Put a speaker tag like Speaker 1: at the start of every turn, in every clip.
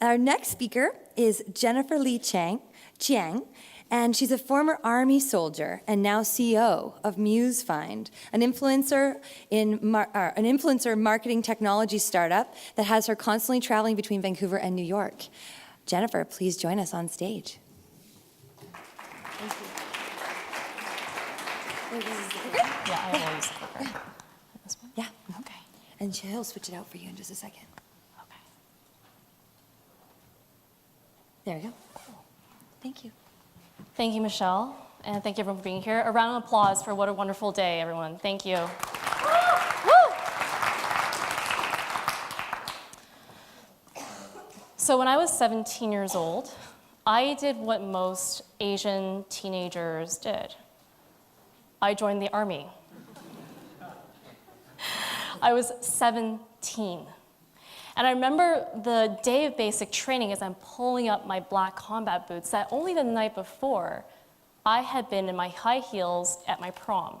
Speaker 1: Our next speaker is Jennifer Chiang, and she's a former Army soldier and now CEO of MuseFind, an influencer marketing technology startup that has her constantly traveling between Vancouver and New York. Jennifer, please join us on stage. Thank you.
Speaker 2: Yeah, I will use the clicker. This one?
Speaker 1: Yeah.
Speaker 2: Okay.
Speaker 1: And she'll switch it out for you in just a second.
Speaker 2: Okay.
Speaker 1: There you go. Cool. Thank you.
Speaker 2: Thank you, Michelle, and thank you everyone for being here. A round of applause for what a wonderful day, everyone. Thank you. So when I was 17 years old, I did what most Asian teenagers did. I joined the Army. I was 17. And I remember the day of basic training as I'm pulling up my black combat boots that only the night before I had been in my high heels at my prom.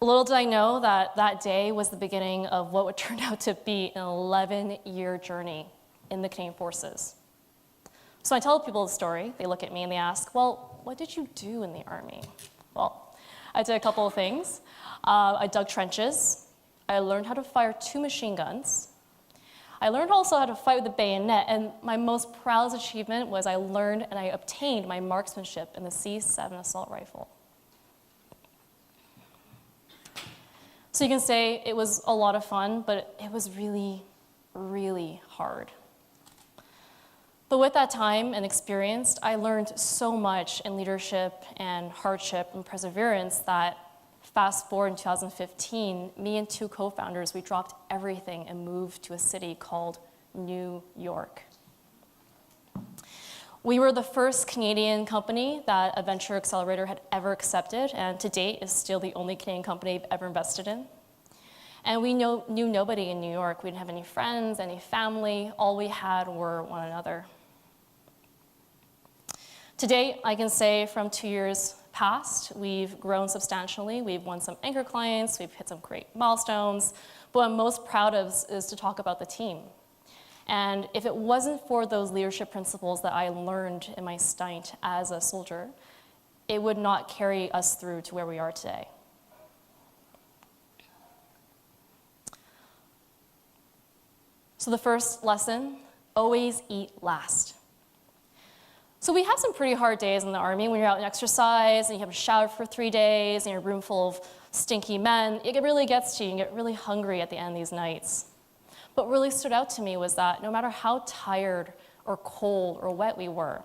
Speaker 2: Little did I know that that day was the beginning of what would turn out to be an 11-year journey in the Canadian Forces. So I tell people the story, they look at me and they ask, well, what did you do in the Army? Well, I did a couple of things. I dug trenches. I learned how to fire 2 machine guns. I learned also how to fight with a bayonet, and my most proudest achievement was I learned and I obtained my marksmanship in the C7 assault rifle. So you can say it was a lot of fun, but it was really, really hard. But with that time and experience, I learned so much in leadership and hardship and perseverance that fast forward in 2015, me and 2 co-founders, we dropped everything and moved to a city called New York. We were the first Canadian company that a venture accelerator had ever accepted, and to date is still the only Canadian company I've ever invested in. And we knew nobody in New York. We didn't have any friends, any family. All we had were one another. To date, I can say from 2 years past, we've grown substantially. We've won some anchor clients. We've hit some great milestones. But what I'm most proud of is to talk about the team. And if it wasn't for those leadership principles that I learned in my stint as a soldier, it would not carry us through to where we are today. So the first lesson, always eat last. So we have some pretty hard days in the Army when you're out and exercise and you haven't showered for 3 days and you're in a room full of stinky men. It really gets to you and you get really hungry at the end of these nights. But what really stood out to me was that no matter how tired or cold or wet we were,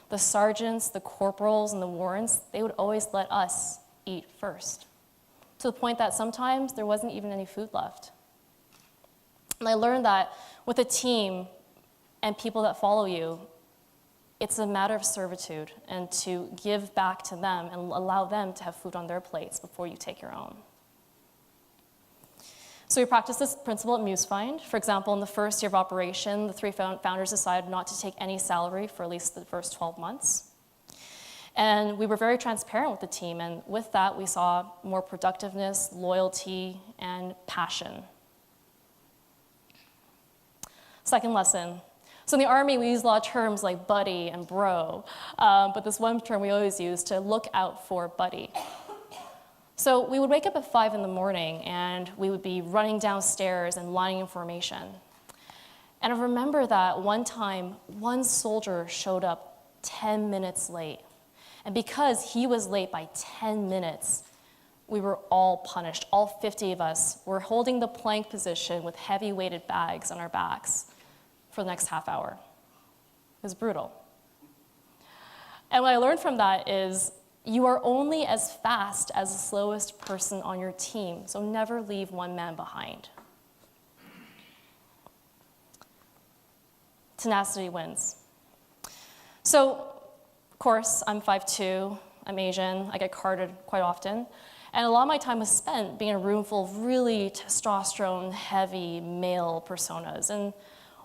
Speaker 2: the sergeants, the corporals, and the warrants, they would always let us eat first. To the point that sometimes there wasn't even any food left. And I learned that with a team and people that follow you, it's a matter of servitude and to give back to them and allow them to have food on their plates before you take your own. So we practice this principle at MuseFind. For example, in the first year of operation, the 3 founders decided not to take any salary for at least the first 12 months. And we were very transparent with the team, and with that, we saw more productiveness, loyalty, and passion. Second lesson. So in the Army, we use a lot of terms like buddy and bro, but this one term we always use to look out for buddy. So we would wake up at 5 in the morning and we would be running downstairs and lining in formation. And I remember that one time, one soldier showed up 10 minutes late. And because he was late by 10 minutes, we were all punished. All 50 of us were holding the plank position with heavy weighted bags on our backs for the next half hour. It was brutal. And what I learned from that is you are only as fast as the slowest person on your team, so never leave one man behind. Tenacity wins. So, of course, I'm 5'2", I'm Asian, I get carded quite often, and a lot of my time was spent being in a room full of really testosterone-heavy male personas. And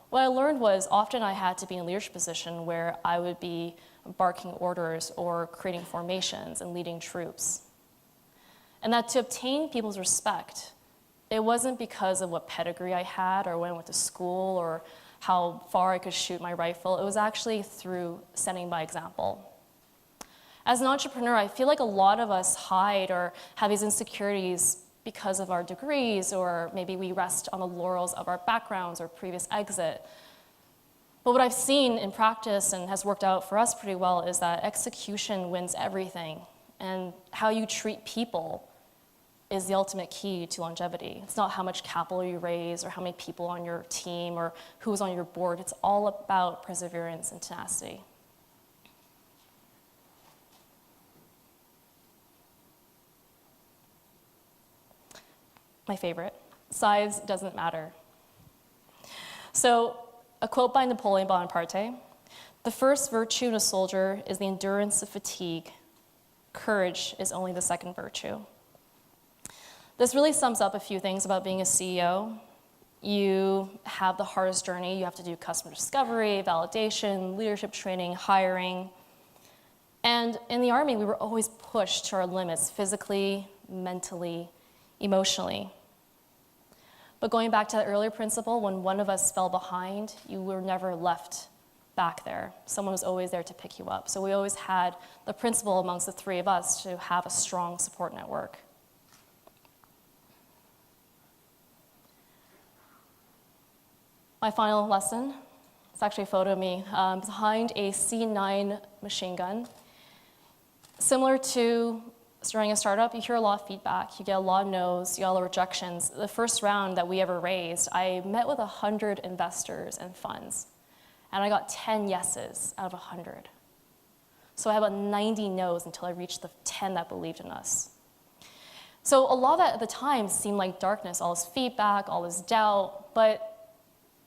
Speaker 2: what I learned was often I had to be in a leadership position where I would be barking orders or creating formations and leading troops. And that to obtain people's respect, it wasn't because of what pedigree I had or when I went to school or how far I could shoot my rifle. It was actually through setting by example. As an entrepreneur, I feel like a lot of us hide or have these insecurities because of our degrees, or maybe we rest on the laurels of our backgrounds or previous exit. But what I've seen in practice and has worked out for us pretty well is that execution wins everything, and how you treat people is the ultimate key to longevity. It's not how much capital you raise or how many people on your team or who's on your board. It's all about perseverance and tenacity. My favorite, size doesn't matter. So, a quote by Napoleon Bonaparte: "The first virtue in a soldier is the endurance of fatigue. Courage is only the second virtue." This really sums up a few things about being a CEO. You have the hardest journey. You have to do customer discovery, validation, leadership training, hiring. And in the Army, we were always pushed to our limits physically, mentally, emotionally. But going back to that earlier principle, when one of us fell behind, you were never left back there. Someone was always there to pick you up. So we always had the principle amongst the three of us to have a strong support network. My final lesson, it's actually a photo of me behind a C9 machine gun. Similar to starting a startup, you hear a lot of feedback. You get a lot of no's, you get a lot of rejections. The first round that we ever raised, I met with 100 investors and funds, and I got 10 yeses out of 100. So I had about 90 no's until I reached the 10 that believed in us. So a lot of that at the time seemed like darkness, all this feedback, all this doubt, but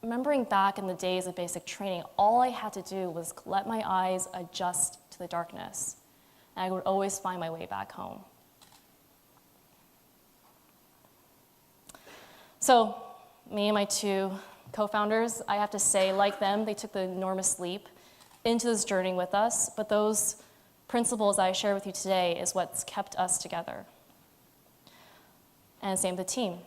Speaker 2: remembering back in the days of basic training, all I had to do was let my eyes adjust to the darkness, and I would always find my way back home. So, me and my two co-founders, I have to say, like them, they took the enormous leap into this journey with us, but those principles I share with you today is what's kept us together. And same with the team.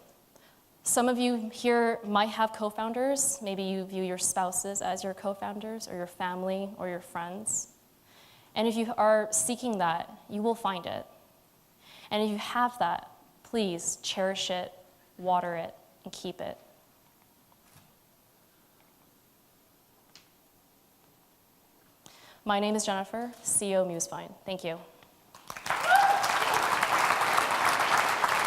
Speaker 2: Some of you here might have co-founders. Maybe you view your spouses as your co-founders, or your family, or your friends. And if you are seeking that, you will find it. And if you have that, please cherish it, water it, and keep it. My name is Jennifer, CEO of MuseFind. Thank you.